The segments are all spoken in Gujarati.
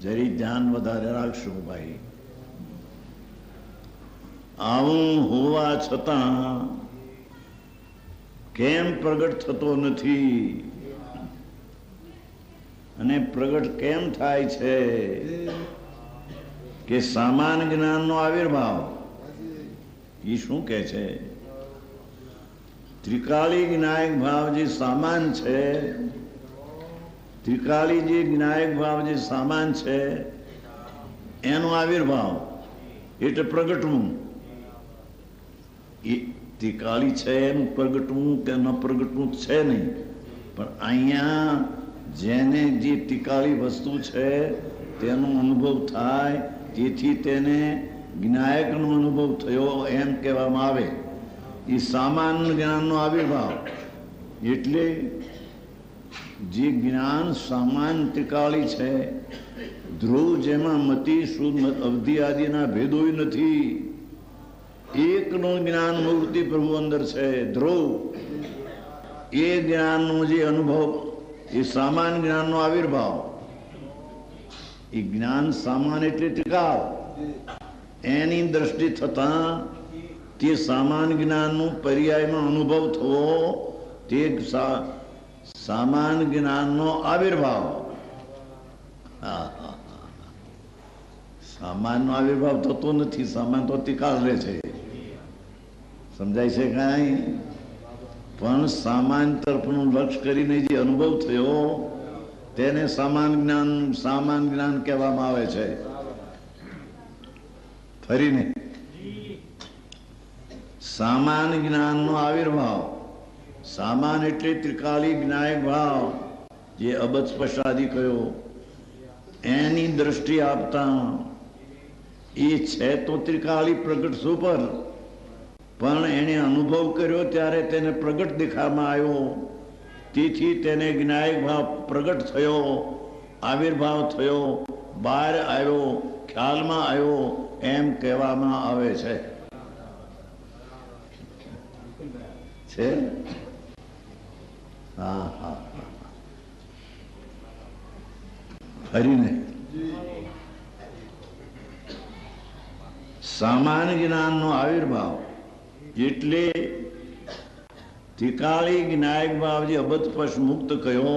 જરી ધ્યાન વધારે રાખશું ભાઈ. આવું હોવા છતાં કેમ પ્રગટ થતો નથી અને પ્રગટ કેમ થાય છે કે સામાન્ય જ્ઞાનનો આવિર્ભાવ. એ શું કે છે? ત્રિકાળી જ્ઞાયક ભાવ જે સામાન છે, ત્રિકાળી જે જ્ઞાયક ભાવ જે સામાન છે એનો આવિર્ભાવ એટલે પ્રગટવું. એ ત્રિકાળી છે એનું પ્રગટવું કે ન પ્રગટવું છે નહીં, પણ અહીંયા જેને જે ત્રિકાળી વસ્તુ છે તેનો અનુભવ થાય, તેથી તેને જ્ઞાયકનો અનુભવ થયો એમ કહેવામાં આવે. એ સામાન્ય જ્ઞાનનો આવિર્ભાવ. એટલે જે જ્ઞાન સામાન્ય ત્રિકાળી છે, ધ્રુવ જેમાં મતિ શુદ્ધ અવધિ આદિના ભેદો નથી, એકનું જ્ઞાન મૂર્તિ પ્રભુ અંદર છે ધ્રુવ. એ જ્ઞાનનો જે અનુભવ એ સામાન્ય જ્ઞાનનો આવિર્ભાવ. એ જ્ઞાન સામાન્ય એટલે ત્રિકાળ, એની દ્રષ્ટિ થતા તે સામાન્ય જ્ઞાનનું પર્યાયમાં અનુભવ થવો તે સામાન્ય જ્ઞાનનો આવિર્ભાવ. સામાન્ય આવિર્ભાવ થતો નથી, સામાન્ય તો ત્રિકાળ રહે છે. સમજાય છે કાંઈ? પણ સામાન્ય તરફનું લક્ષ્ય કરીને જે અનુભવ થયો તેને સામાન્ય જ્ઞાન કહેવામાં આવે છે. ફરીને સામાન્ય જ્ઞાનનો આવિર્ભાવ. સામાન્ય એટલે ત્રિકાળી જ્ઞાયક ભાવ જે અબજ સ્પર્શાદિ કયો, એની દ્રષ્ટિ આપતા એ છે તો ત્રિકાળી પ્રગટ સુપર, પણ એને અનુભવ કર્યો ત્યારે તેને પ્રગટ દેખાવામાં આવ્યો, તેથી તેને જ્ઞાયક ભાવ પ્રગટ થયો, આવિર્ભાવ થયો, બહાર આવ્યો, ખ્યાલમાં આવ્યો એમ કહેવામાં આવે છે. હા હા, ફરીને સામાન્ય જ્ઞાનનો આવિર્ભાવ એટલે ત્રિકાળી જ્ઞાયક ભાવ જે અબધસ્પર્શ મુક્ત કયો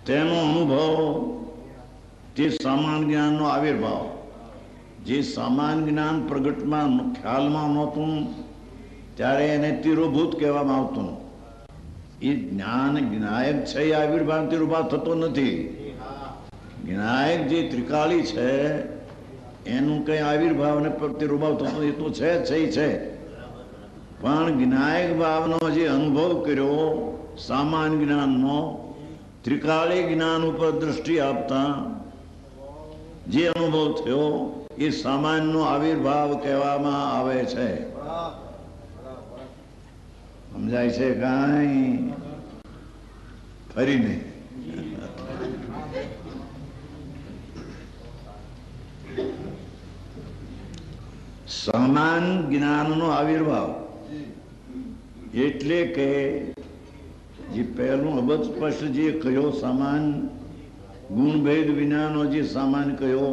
તેનો અનુભવ તે સામાન્ય જ્ઞાનનો આવિર્ભાવ. જે સામાન્ય જ્ઞાન પ્રગટમાં ખ્યાલમાં નહોતું ત્યારે એને તિરોભૂત કહેવામાં આવતું. એ જ્ઞાન જ્ઞાયક છે એ આવિર્ભાવ તિરોભાવ થતો નથી. જ્ઞાયક જે ત્રિકાળી છે એનું કઈ આવિર્ભાવ ને તિરોભાવ થતો એ તો છે જ છે, પણ જ્ઞાયક ભાવનો જે અનુભવ કર્યો સામાન્ય જ્ઞાનનો, ત્રિકાળી જ્ઞાન ઉપર દ્રષ્ટિ આપતા જે અનુભવ થયો એ સામાન્યનો આવિર્ભાવ કહેવામાં આવે છે. સમજાય છે કાંઈ? ફરીને સમાન જ્ઞાનનો આવિર્ભાવ એટલે કે જે પહેલું અબધસ્પર્શ જે કયો સામાન ગુણભેદ વિનાનો જે સામાન કયો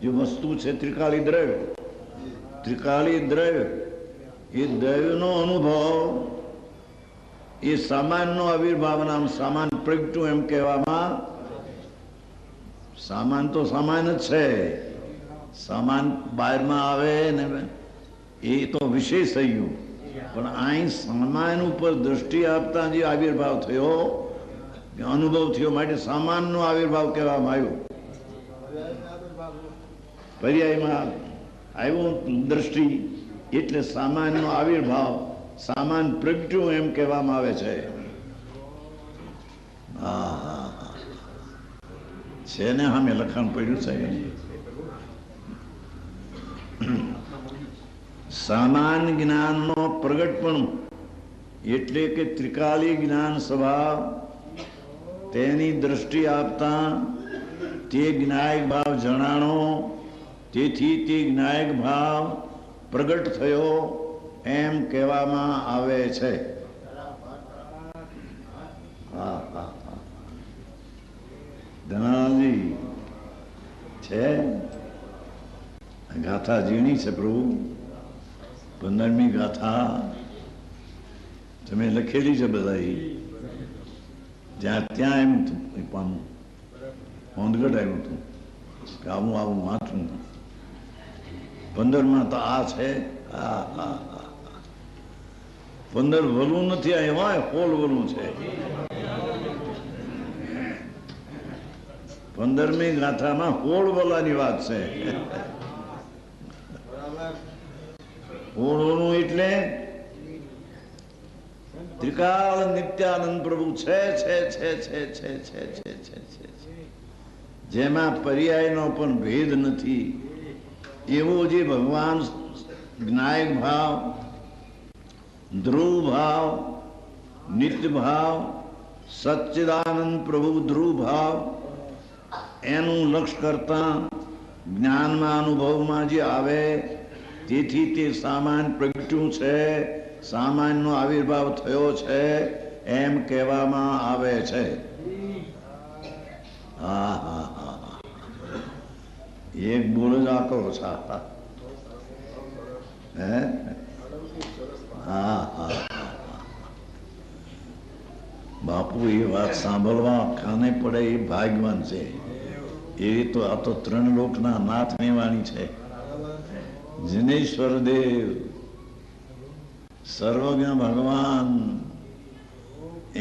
જે વસ્તુ છે ત્રિકાળી દ્રવ્ય, ત્રિકાળી દ્રવ્ય એ દ્રવ્યનો અનુભવ એ સામાનનો આવિર્ભાવ નામ સામાન પ્રગટ્યું એમ કહેવામાં. સામાન તો સામાન જ છે, સામાન બહારમાં આવે ને એ તો વિશેષ થઈ ગયું, પણ અહીં સામાન ઉપર દ્રષ્ટિ આપતા જે આવિર્ભાવ થયો અનુભવ થયો માટે સામાનનો આવિર્ભાવ કહેવામાં આવ્યો. પર્યાયમાં આવ્યું દ્રષ્ટિ એટલે સામાનનો આવિર્ભાવ, સામાન પ્રગટ્યું એમ કહેવામાં આવે છે. છે ને સામે લખાણ પડ્યું છે. સામાન જ્ઞાનનો પ્રગટપણું એટલે કે ત્રિકાળી જ્ઞાન સ્વભાવ તેની દ્રષ્ટિ આપતા તે જ્ઞાયક ભાવ જણાણો, તેથી તે જ્ઞાયક ભાવ પ્રગટ થયો એમ કહેવામાં આવે છે. હા હા, ધનાજી છે ગાથા ઝીણી છે પ્રભુ 15મી ગાથા તમે લખેલી છે બધા જ્યાં ત્યાં એમ પાનું હોંદગઢ આવ્યું હતું કે આવું આવું વાંચું 15માં તો આ છે 15 વલું નથી આ એમાં હોલ વલું છે 15મી ગાથામાં હોળ વલાની વાત છે હોળ વલું એટલે ત્રિકાળ નિત્યાનંદ પ્રભુ છે છે છે છે છે છે છે છે છે જેમાં પર્યાયનો પણ ભેદ નથી એવો જે ભગવાન જ્ઞાયક ભાવ ધ્રુવ ભાવ નિત્ય ભાવ સચ્ચિદાનંદ પ્રભુ ધ્રુવ ભાવ એનું લક્ષ્ય કરતા જ્ઞાનમાં અનુભવમાં જે આવે તેથી તે સામાન્ય પ્રગટ્યું છે સામાન્યનો આવિર્ભાવ થયો છે એમ કહેવામાં આવે છે હા હા હા એક બોલ જ આકરો છાપા હે હા હા બાપુ એ વાત સાંભળવા કાને પડે એ ભાગ્યવાન છે એ તો આ તો 3 લોકના નાથની વાણી છે જિનેશ્વર દેવ સર્વજ્ઞ ભગવાન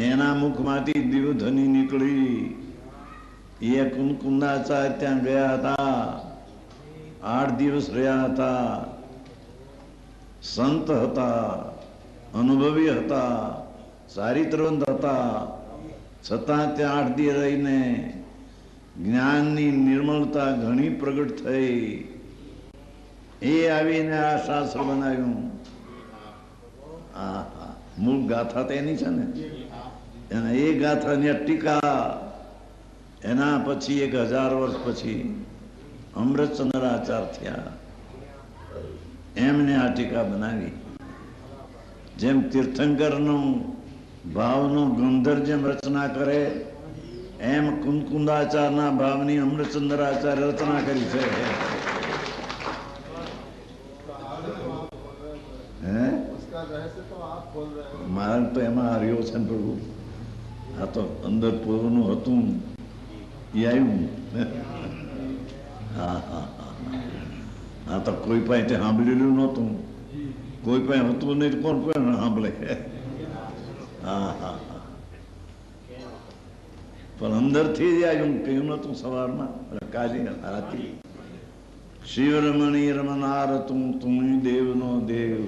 એના મુખમાંથી દિવ્યધ્વનિ નીકળી એ કુંકુંદાચાર્ય ત્યાં ગયા હતા 8 દિવસ રહ્યા હતા સંત હતા અનુભવી હતા ચારિત્રવંત હતા છતાં ત્યાં 8 દિવસ રહીને જ્ઞાનની નિર્મળતા ઘણી પ્રગટ થઈ એ આવીને આ શાસ્ત્ર બનાવ્યું મૂળ ગાથા તો એની છે ને એના એ ગાથાની ટીકા એના પછી 1000 વર્ષ પછી અમૃતચંદ્રાચાર્ય થયા એમને આ ટીકા બનાવી જેમ તીર્થંકરનું ભાવનો ગંધર જેમ રચના કરે એમ કુંકુંદાચાર્યના ભાવની અમૃતચંદ્રાચાર્ય રચના કરી છે મારે તો એમાં હાર્યો છે ને પ્રભુ આ તો અંદર પૂર્વનું હતું એ આવ્યું હા હા હા તો કોઈ પાસે સાંભળેલું નહોતું કોઈ પાસે હતું નહીં કોણ પણ સાંભળે હા હા હા પણ અંદરથી જ આવ્યું કહ્યું નતું સવારમાં કાલે રાતે શિવ રમણી રમનાર તું દેવનો દેવ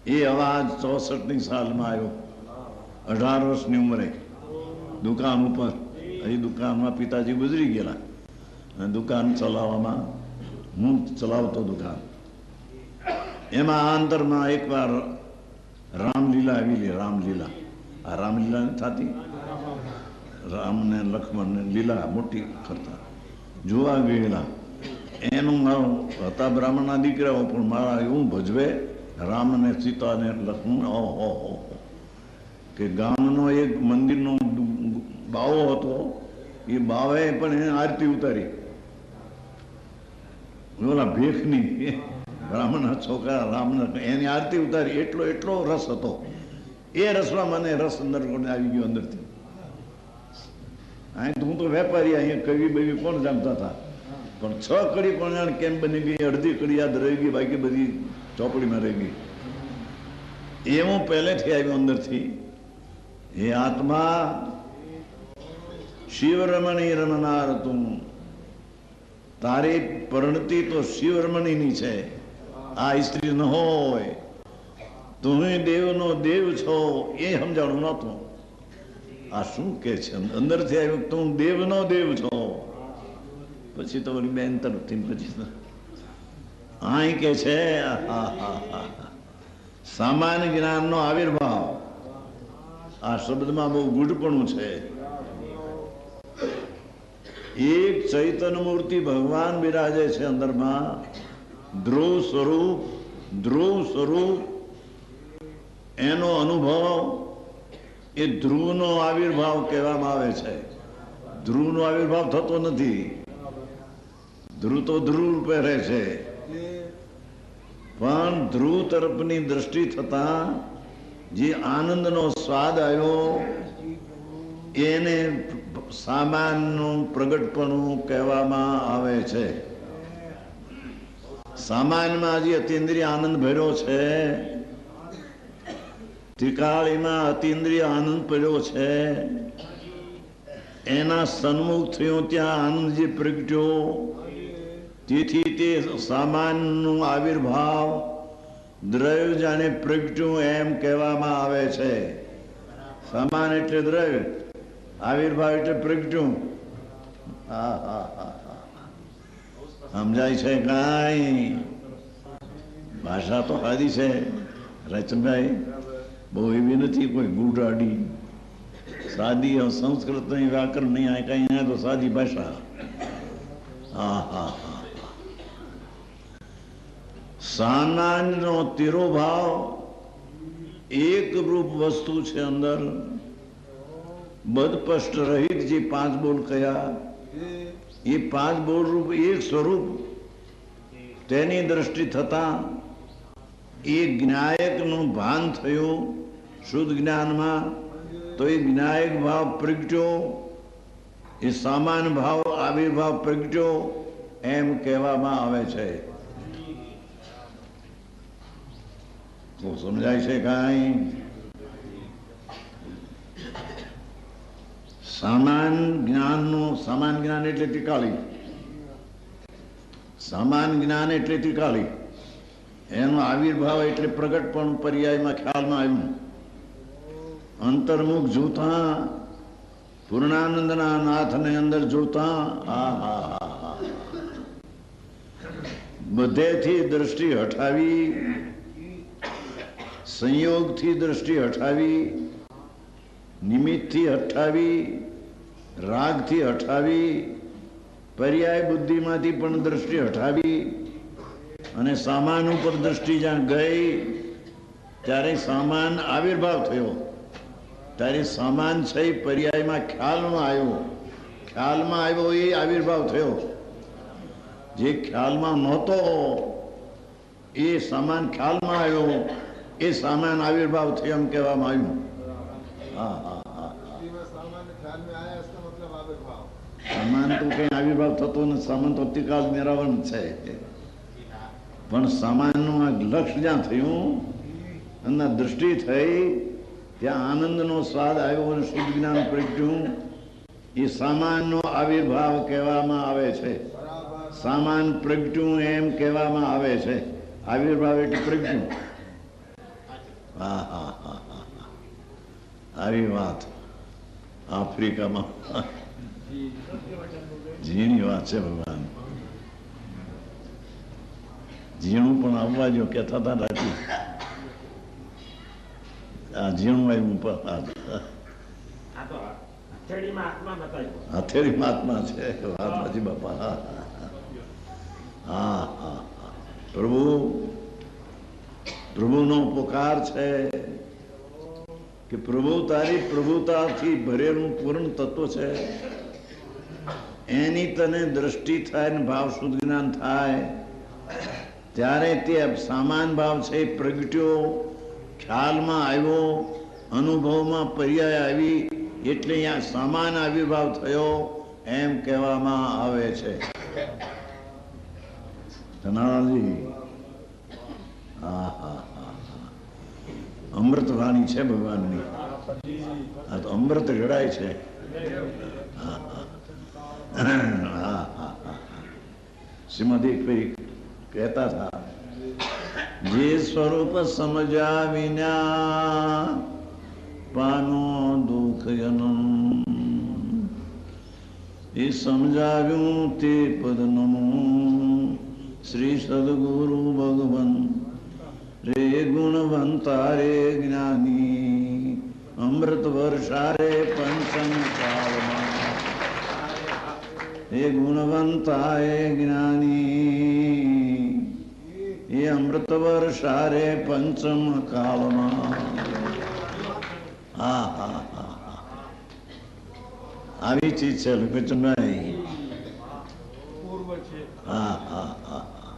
એ અવાજ 64ની સાલમાં આવ્યો 18 વર્ષની ઉંમરે દુકાન ઉપર એ દુકાનમાં પિતાજી ગુજરી ગયેલા અને દુકાન ચલાવવામાં હું ચલાવતો દુકાન એમાં આંતરમાં એકવાર રામલીલા આવેલી રામલીલા આ રામલીલા નથી થતી રામને લક્ષ્મણને લીલા મોટી કરતા જોવા ગયેલા એનું હતા બ્રાહ્મણના દીકરાઓ પણ મારા એવું ભજવે રામને સીતાને લક્ષ્મણ ઓહો કે ગામનો એક મંદિરનો બાવો હતો એ બાવે પણ એને આરતી ઉતારી ઓલા ભેખની બ્રાહ્મણના છોકરા રામને એની આરતી ઉતારી એટલો રસ હતો એ રસમાં મને રસ અંદર આવી ગયો અંદરથી અહીં હું તો વેપારી અહીંયા કવિ બવી કોણ જાણતા હતા પણ 6 કડી પણ જાણ કેમ બની ગઈ અડધી કડી યાદ રહી ગઈ બાકી બધી ચોપડીમાં રહી ગઈ એવું પહેલેથી આવ્યું અંદરથી એ આત્મા શિવ રમણી રમનાર તું તારી પરિણતિ તો શિવ રમણીની છે આ સ્ત્રી ન હોય તું દેવનો દેવ છો એ સમજાણું નહોતું આ શું કે છે અંદરથી આવ્યું તું દેવનો દેવ છો પછી તો ઓલી બેન તરફથી પછી અહીં કે છે સામાન્ય જ્ઞાનનો આવિર્ભાવ આ શબ્દમાં બહુ ગૂઢપણું છે એક ચૈતન્ય મૂર્તિ ભગવાન બિરાજે છે અંદરમાં ધ્રુવ સ્વરૂપ એનો અનુભવ એ ધ્રુવનો આવિર્ભાવ કહેવામાં આવે છે ધ્રુવનો આવિર્ભાવ થતો નથી ધ્રુવ તો ધ્રુવ પહેરે છે, પણ ધ્રુવ તરફની દ્રષ્ટિ થતા જે આનંદનો સ્વાદ આવ્યો એને સામાનનું પ્રગટપણું કહેવામાં આવે છે. સામાનમાં જે અતિન્દ્રિય આનંદ ભર્યો છે, ત્રિકાળીમાં અતિન્દ્રિય આનંદ પડ્યો છે, એના સન્મુખ થયો ત્યાં આનંદ જે પ્રગટ્યો, તેથી તે સામાનનું આવિર્ભાવ દ્રવ્ય જાણે પ્રગટ્યું એમ કહેવામાં આવે છે. સામાન એટલે દ્રવ્ય, આવિર્ભાવ એટલે પ્રગટ્યું. સમજાય છે કાંઈ? ભાષા તો સાદી છે રચનભાઈ, બહુ એવી નથી કોઈ ગુડાડી. સાદી સંસ્કૃત નહીં, વ્યાકરણ નહીં, આ કઈ તો સાદી ભાષા. સામાનનો તિરોભાવ એક રૂપ વસ્તુ છે અંદર, બદપષ્ટ રહિત જે પાંચ બોલ કયા, એ પાંચ બોલ રૂપ એક સ્વરૂપ, તેની દ્રષ્ટિ થતા એ જ્ઞાયકનું ભાન થયું શુદ્ધ જ્ઞાનમાં, તો એ જ્ઞાયક ભાવ પ્રગટ્યો, એ સામાન ભાવ આવિર્ભાવ પ્રગટ્યો એમ કહેવામાં આવે છે. તો સમજાય છે કાંઈ? સામાન જ્ઞાન એટલે ત્રિકાળી, સામાન જ્ઞાન એટલે ત્રિકાળી, એનો આવિર્ભાવ એટલે પ્રગટપણું પર્યાયમાં ખ્યાલમાં આવ્યું. અંતર્મુખ જોતા પૂર્ણાનંદના નાથને અંદર જોતા બધેથી દ્રષ્ટિ હટાવી, સંયોગથી દ્રષ્ટિ હટાવી, નિમિત્તથી હટાવી, રાગથી હટાવી, પર્યાય બુદ્ધિમાંથી પણ દ્રષ્ટિ હટાવી, અને સામાન ઉપર દ્રષ્ટિ જ્યાં ગઈ ત્યારે સામાન આવિર્ભાવ થયો, ત્યારે સામાન છે પર્યાયમાં ખ્યાલમાં આવ્યો, ખ્યાલમાં આવ્યો એ આવિર્ભાવ થયો. જે ખ્યાલમાં નહોતો એ સામાન ખ્યાલમાં આવ્યો, એ સામાન આવિર્ભાવ થયો એમ કહેવામાં આવ્યું. સામાન તો કઈ આવિર્ભાવ થતો નથી, સામાન તો અતિકાળ નિરાવરણ છે. પણ સામાનનું આ લક્ષ્ય જ્યાં થયું અને દ્રષ્ટિ થઈ ત્યાં આનંદનો સ્વાદ આવ્યો અને શુદ્ધ જ્ઞાન પ્રગટ્યું, એ સામાનનો આવિર્ભાવ કહેવામાં આવે છે. સામાન પ્રગટ્યું એમ કહેવામાં આવે છે. આવિર્ભાવ એટલે પ્રગટ્યું. આવી વાત આફ્રિકામાં ઝીણી વાત છે. ભગવાન ઝીણું પણ આવવા જો કહેતા હતા રાતી, આ ઝીણું આવ્યું હથેળી મહાત્મા છે. વાત હાજી બાપા. પ્રભુનો પોકાર છે કે પ્રભુ તારી પ્રભુતાથી ભરેલું પૂર્ણ તત્વ છે, એની તને દ્રષ્ટિ થાય ને ભાવ શુદ્ધ જ્ઞાન થાય ત્યારે તે સામાન ભાવ છે પ્રગટ્યો, ખ્યાલમાં આવ્યો, અનુભવમાં પર્યાય આવી, એટલે અહીંયા સામાન આવિર્ભાવ થયો એમ કહેવામાં આવે છે. અમૃત વાણી છે ભગવાનની. આ તો અમૃત જડાય છે. શ્રીમદ એક કહેતા હતા, જે સ્વરૂપ સમજ્યા વિના પાનો દુઃખ જન્મ, એ સમજાવ્યું તે પદનમું શ્રી સદગુરુ ભગવન રે ગુણવંતા રે જ્ઞાની અમૃત વર્ષા રે પંચમ કાળમાં. એ ગુણવંતા એ જ્ઞાની એ અમૃત વર્ષા રે પંચમ કાળમાં. આવી ચીજ છે લોકોચંદભાઈ. બરોબર છે. હા હા હા